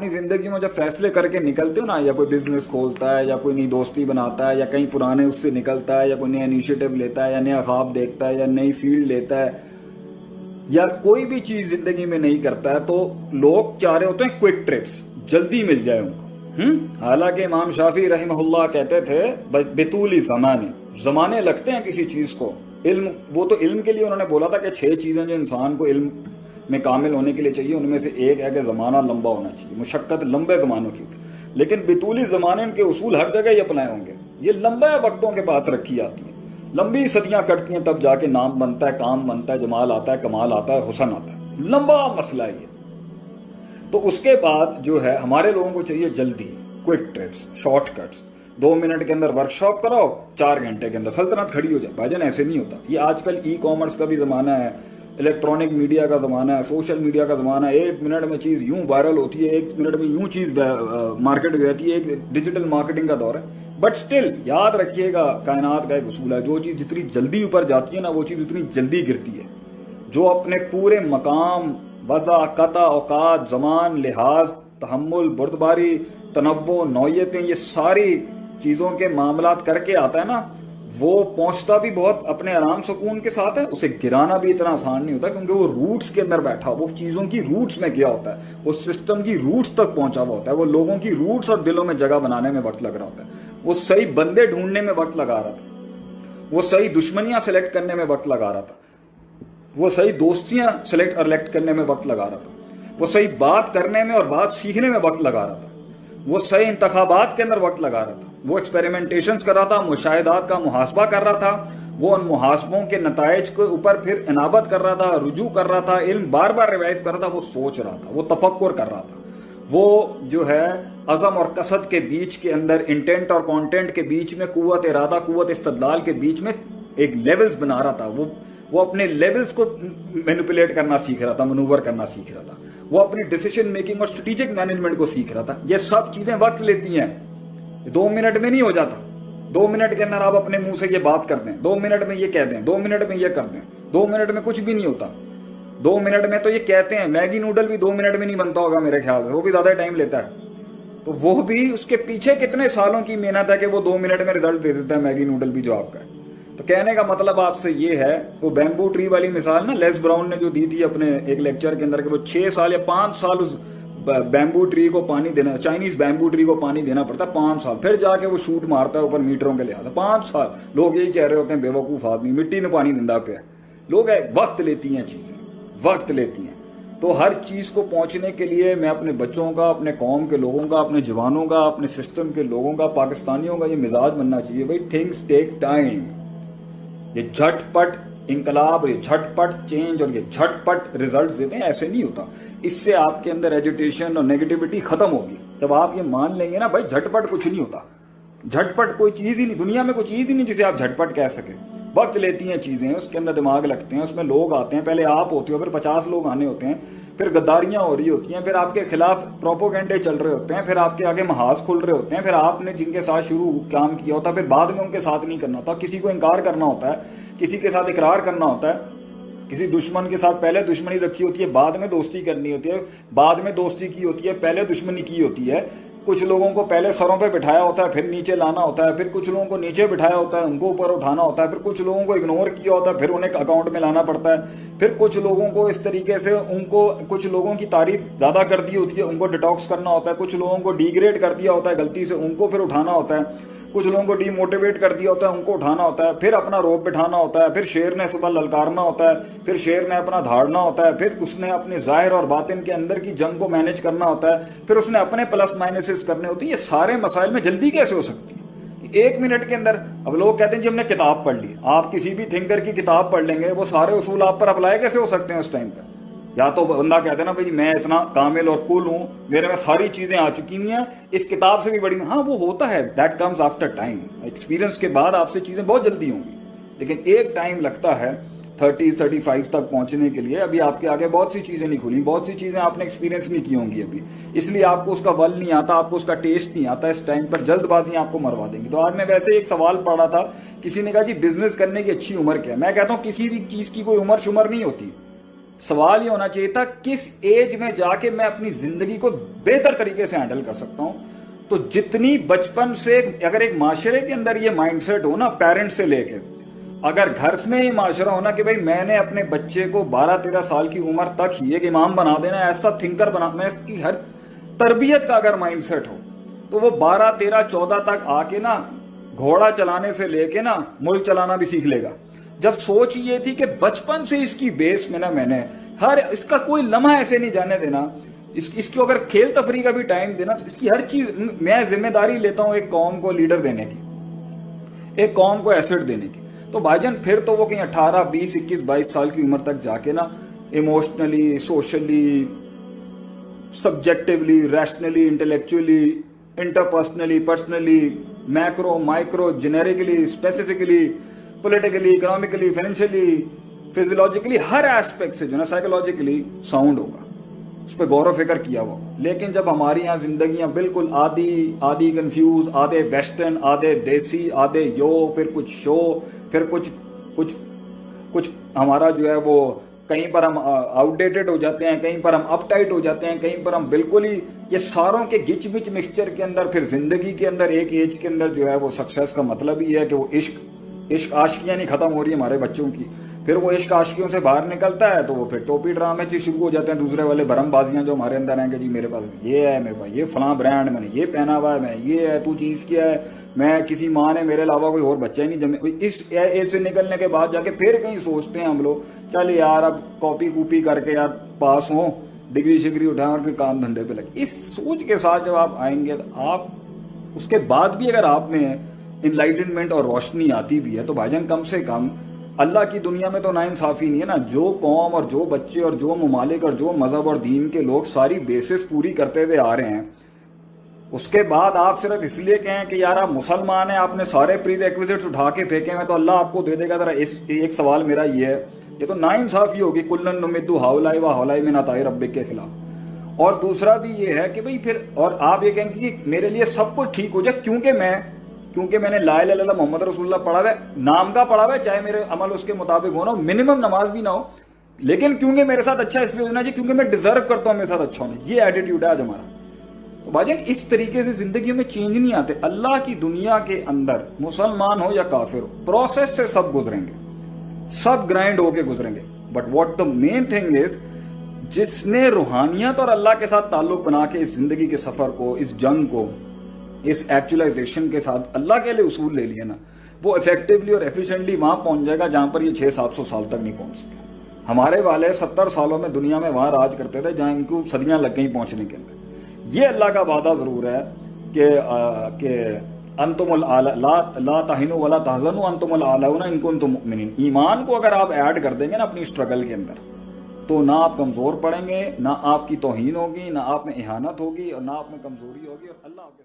जिंदगी में जब फैसले करके निकलते हो ना, या कोई बिजनेस खोलता है या कोई नई दोस्ती बनाता है या कहीं पुराने उससे निकलता है या कोई नया इनिशिएटिव लेता है या नया ख्वाब देखता है या नई फील्ड लेता है या कोई भी चीज जिंदगी में नहीं करता है, तो लोग चाह रहे होते हैं क्विक ट्रिप्स, जल्दी मिल जाए उनको। हालांकि इमाम शाफी रहमहुल्लाह कहते थे बेतूली जमाने लगते हैं किसी चीज को। इल्म, वो तो इल्म के लिए उन्होंने बोला था कि 6 चीजें जो इंसान को इल्म में कामिल होने के लिए चाहिए, उनमें से एक है कि जमाना लंबा होना चाहिए, मुशक्कत लंबे जमानों की होती। लेकिन बितूली जमाने के उसूल हर जगह ही अपनाए होंगे। ये लंबे वक्तों के बाद रखी आती है, लंबी सदियां कटती हैं, तब जाके नाम बनता है, काम बनता है, जमाल आता है, कमाल आता है, हुसन आता है। लंबा मसला है ये। तो उसके बाद जो है हमारे लोगों को चाहिए जल्दी, क्विक ट्रिप्स, शॉर्टकट्स। 2 मिनट के अंदर वर्कशॉप कराओ, 4 घंटे के अंदर सल्तनत खड़ी हो जाए। भाईजान ऐसे नहीं होता। ये आजकल ई कॉमर्स का भी जमाना है, इलेक्ट्रॉनिक मीडिया का जमाना है, सोशल मीडिया का जमाना है। 1 मिनट में चीज यूं वायरल होती है, 1 मिनट में यूं चीज मार्केट में जाती है। एक डिजिटल मार्केटिंग का दौर है। बट स्टिल याद रखिएगा, कायनात का एक उसूल है, जो चीज जितनी जल्दी ऊपर जाती है ना, वो चीज उतनी जल्दी गिरती है। जो अपने पूरे मकाम, वज़ा, कता, औकात, जमान, लिहाज, तहम्मुल, बुर्दबारी, तनव्वो, नौयतें, ये सारी चीजों के मामलात करके आता है ना, वो पहुंचता भी बहुत अपने आराम सुकून के साथ है। उसे गिराना भी इतना आसान नहीं होता, क्योंकि वो रूट्स के अंदर बैठा, वो चीजों की रूट्स में गया होता है, वो सिस्टम की रूट्स तक पहुंचा हुआ होता है, वो लोगों की रूट्स और दिलों में जगह बनाने में वक्त लग रहा होता है, वो सही बंदे ढूंढने में वक्त लगा रहा था, वो सही दुश्मनियां सेलेक्ट करने में वक्त लगा रहा था, वो सही दोस्तियां सेलेक्ट और इलेक्ट करने में वक्त लगा रहा था, वो सही बात करने में और बात सीखने में वक्त लगा रहा था, वो सही इंतखाबात के अंदर वक्त लगा रहा था, वो एक्सपेरिमेंटेशन कर रहा था, मुशाहिदात का मुहासबा कर रहा था, वो उन मुहासबों के नताइज के ऊपर फिर इनाबत कर रहा था, रुजू कर रहा था, इल्म बार बार रिवाइव कर रहा था, वो सोच रहा था, वो तफक्कुर कर रहा था, वो जो है अज़म और कसद के बीच के अंदर, इंटेंट और कंटेंट के बीच में, कुव्वत इरादा, कुव्वत इस्तदलाल के बीच में एक लेवल्स बना रहा था। वो अपने लेवल्स को मैनिपुलेट करना सीख रहा था, मनूवर करना सीख रहा था, वो अपनी डिसीजन मेकिंग और स्ट्रेटेजिक मैनेजमेंट को सीख रहा था। ये सब चीजें वक्त लेती हैं, 2 मिनट में नहीं हो जाता। 2 मिनट के अंदर आप अपने मुंह से ये बात कर दें, 2 मिनट में ये कह दें, 2 मिनट में ये कर दें, 2 मिनट में कुछ भी नहीं होता। 2 मिनट में तो ये कहते हैं, मैगी नूडल भी 2 मिनट में नहीं बनता होगा मेरे ख्याल से, वो भी ज्यादा टाइम लेता है। तो वो भी उसके पीछे कितने सालों की मेहनत है कि वो 2 मिनट में रिजल्ट दे देता है, मैगी नूडल भी जो आपका है। तो कहने का मतलब आपसे ये है, वो बैम्बू ट्री वाली मिसाल ना लेस ब्राउन ने जो दी थी अपने एक लेक्चर के अंदर, कि वो 6 साल या 5 साल उस बैम्बू ट्री को पानी देना, चाइनीज बैम्बू ट्री को पानी देना पड़ता है 5 साल, फिर जाके वो शूट मारता है ऊपर मीटरों के लिहाज। 5 साल लोग यही कह रहे होते हैं, बेवकूफ आदमी, मिट्टी में पानी दिंदा पे। लोग वक्त लेती हैं चीजें, वक्त लेती हैं। तो हर चीज को पहुंचने के लिए मैं अपने बच्चों का, अपने कौम के लोगों का, अपने जवानों का, अपने सिस्टम के लोगों का, पाकिस्तानियों का ये मिजाज बनना चाहिए, भाई थिंग्स टेक टाइम। ये झटपट इंकलाब, ये झटपट चेंज और ये झटपट रिजल्ट्स देते हैं, ऐसे नहीं होता। इससे आपके अंदर एजिटेशन और नेगेटिविटी खत्म होगी। जब आप ये मान लेंगे ना, भाई झटपट कुछ नहीं होता, झटपट कोई चीज ही नहीं, दुनिया में कोई चीज ही नहीं जिसे आप झटपट कह सके। वक्त लेती हैं चीजें, उसके अंदर दिमाग लगते हैं, उसमें लोग आते हैं, पहले आप होते हो, फिर 50 लोग आने होते हैं, फिर गद्दारियां हो रही होती हैं, फिर आपके खिलाफ प्रोपोगेंडे चल रहे होते हैं, फिर आपके आगे महाज खुल रहे होते हैं, फिर आपने जिनके साथ शुरू काम किया होता है, फिर बाद में उनके साथ नहीं करना होता, किसी को इनकार करना होता है, किसी के साथ इकरार करना होता है, किसी दुश्मन के साथ पहले दुश्मनी रखी होती है, बाद में दोस्ती करनी होती है, बाद में दोस्ती की होती है, पहले दुश्मनी की होती है। कुछ लोगों को पहले सरों पे बिठाया होता है, फिर नीचे लाना होता है, फिर कुछ लोगों को नीचे बिठाया होता है, उनको ऊपर उठाना होता है, फिर कुछ लोगों को इग्नोर किया होता है, फिर उन्हें अकाउंट में लाना पड़ता है, फिर कुछ लोगों को इस तरीके से, उनको कुछ लोगों की तारीफ ज्यादा कर दी होती है, उनको डिटॉक्स करना होता है, कुछ लोगों को डिग्रेड कर दिया होता है गलती से, उनको फिर उठाना होता है, कुछ लोगों को डीमोटिवेट कर दिया होता है, उनको उठाना होता है, फिर अपना रोप बिठाना होता है, फिर शेर ने सुबह ललकारना होता है, फिर शेर ने अपना धाड़ना होता है, फिर उसने अपने जाहिर और बातिन के अंदर की जंग को मैनेज करना होता है, फिर उसने अपने प्लस माइनसेस करने होते हैं। ये सारे मसाइल में जल्दी कैसे हो सकती है 1 मिनट के अंदर? अब लोग कहते हैं जी हमने किताब पढ़ ली, आप किसी भी थिंकर की किताब पढ़ लेंगे, वो सारे उसूल आप पर अप्लाई कैसे हो सकते हैं उस टाइम पर? या तो बंदा कहते हैं ना भाई मैं इतना कामिल और कुल हूं, मेरे में सारी चीजें आ चुकी हुई हैं, इस किताब से भी बड़ी, हाँ वो होता है, that comes after time. Experience के बाद आपसे चीजें बहुत जल्दी होंगी, लेकिन एक टाइम लगता है 30-35 तक पहुंचने के लिए। अभी आपके आगे बहुत सी चीजें नहीं खुली, बहुत सी चीजें आपने एक्सपीरियंस नहीं की होंगी अभी, इसलिए आपको उसका बल नहीं आता, आपको उसका टेस्ट नहीं आता। इस टाइम पर जल्दबाजी आपको मरवा देंगी। तो आज मैं वैसे एक सवाल पढ़ा था, किसी ने कहा कि बिजनेस करने की अच्छी उम्र क्या है? मैं कहता हूं किसी भी चीज की कोई उम्र शुमर नहीं होती, سوال یہ ہونا چاہیے تھا کس ایج میں جا کے میں اپنی زندگی کو بہتر طریقے سے ہینڈل کر سکتا ہوں. تو جتنی بچپن سے اگر ایک معاشرے کے اندر یہ مائنڈ سیٹ ہو نا، پیرنٹس سے لے کے، اگر گھر میں یہ معاشرہ ہونا کہ بھائی میں نے اپنے بچے کو 12-13 سال کی عمر تک ہی ایک امام بنا دینا، ایسا تھنکر بنا، میں اس کی ہر تربیت کا اگر مائنڈ سیٹ ہو تو وہ 12-13-14 تک آ کے نا گھوڑا چلانے سے لے کے نا ملک چلانا بھی سیکھ لے گا. جب سوچ یہ تھی کہ بچپن سے اس کی بیس میں نا میں نے اس کا کوئی لمحہ ایسے نہیں جانے دینا، اس کو اگر کھیل تفریح کا بھی ٹائم دینا، اس کی ہر چیز میں ذمہ داری لیتا ہوں ایک قوم کو لیڈر دینے کی، ایک قوم کو ایسٹ دینے کی. تو بھائی جان پھر تو وہ کہیں 18, 20, 21, 22 سال کی عمر تک جا کے نا emotionally, socially, subjectively, rationally, intellectually, interpersonally, personally, macro, micro, generically, specifically, politically, economically, financially, physiologically, ہر ایسپیکٹ سے جو نا سائیکولوجیکلی ساؤنڈ ہوگا، اس پہ غور و فکر کیا ہوا. لیکن جب ہماری یہاں زندگیاں بالکل آدھی کنفیوز، آدھے ویسٹرن، آدھے دیسی، آدھے پھر کچھ شو، پھر کچھ ہمارا جو ہے وہ کہیں پر ہم آؤٹ ڈیٹڈ ہو جاتے ہیں، کہیں پر ہم اپ ٹائٹ ہو جاتے ہیں، کہیں پر ہم بالکل ہی یہ ساروں کے گچ بچ مکسچر کے اندر پھر زندگی کے اندر ایک ایج کے اندر جو ہے وہ سکسیس کا مطلب ہی ہے کہ وہ عشق عاشقیاں نہیں ختم ہو رہی ہمارے بچوں کی. پھر وہ عشق عاشقیوں سے باہر نکلتا ہے تو وہ پھر ٹوپی ڈرامے سے شروع ہو جاتے ہیں، دوسرے والے بھرم بازیاں جو ہمارے اندر ہیں کہ جی میرے پاس یہ ہے، میرے پاس یہ فلاں برانڈ، میں نے یہ پہنا ہوا ہے، میں یہ ہے، تو چیز کیا ہے، میں کسی ماں نے میرے علاوہ کوئی اور بچہ ہی نہیں جمے. اس ایج سے نکلنے کے بعد جا کے پھر کہیں سوچتے ہیں ہم لوگ چل یار اب کاپی کر کے یار پاس ہوں، ڈگری شگری اٹھائیں اور پھر کام دھندے پہ لگے. اس سوچ کے ساتھ جب آپ آئیں گے تو آپ اس کے بعد بھی اگر آپ میں انلائٹنمنٹ اور روشنی آتی بھی ہے تو بھائی جان کم سے کم اللہ کی دنیا میں تو ناانصافی نہیں ہے نا. جو قوم اور جو بچے اور جو ممالک اور جو مذہب اور دین کے لوگ ساری بیسس پوری کرتے ہوئے آ رہے ہیں، اس کے بعد آپ صرف اس لیے کہیں کہ یار آپ مسلمان ہیں، آپ نے سارے پری ریکویزٹس اٹھا کے پھینکے ہوئے تو اللہ آپ کو دے دے گا. ذرا ایک سوال میرا یہ ہے، یہ تو ناانصافی ہوگی. کلن نمد ہؤلاء وہؤلاء من عطاء ربک کے خلاف. اور دوسرا بھی یہ ہے کہ بھئی پھر اور آپ یہ کہیں گے کہ میرے لیے سب کچھ ٹھیک ہو جائے کیونکہ میں نے لا الہ الا اللہ محمد رسول اللہ پڑھا ہوا ہے، نام کا پڑھا ہوا ہے، چاہے میرے عمل اس کے مطابق ہونا ہو، منیمم نماز بھی نہ ہو، لیکن کیونکہ میرے ساتھ اچھا اس لیے ہونا چاہیے کیونکہ میں ڈیزرو کرتا ہوں میرے ساتھ اچھا ہونا. یہ ایٹیٹیوڈ ہے آج ہمارا. تو بھائی اس طریقے سے زندگی میں چینج نہیں آتے. اللہ کی دنیا کے اندر مسلمان ہو یا کافر ہو، پروسیس سے سب گزریں گے، سب گرائنڈ ہو کے گزریں گے. But what the main thing is, جس نے روحانیت اور اللہ کے ساتھ تعلق بنا کے اس زندگی کے سفر کو، اس جنگ کو، اس ایکچولائزیشن کے ساتھ اللہ کے لیے اصول لے لیے نا، وہ افیکٹولی اور ایفیشینٹلی وہاں پہنچ جائے گا جہاں پر یہ 600-700 سال تک نہیں پہنچ سکے. ہمارے والے 70 سالوں میں دنیا میں وہاں راج کرتے تھے جہاں ان کو صدیاں لگ گئی پہنچنے کے اندر. یہ اللہ کا وعدہ ضرور ہے کہ انتم لا تہنوا ولا تحزنوا انتم الاعلون ان کنتم مؤمنین. ایمان کو اگر آپ ایڈ کر دیں گے نا اپنی اسٹرگل کے اندر تو نہ آپ کمزور پڑیں گے، نہ آپ کی توہین ہوگی، نہ آپ میں اہانت ہوگی، اور نہ آپ میں کمزوری ہوگی، اور اللہ آپ کے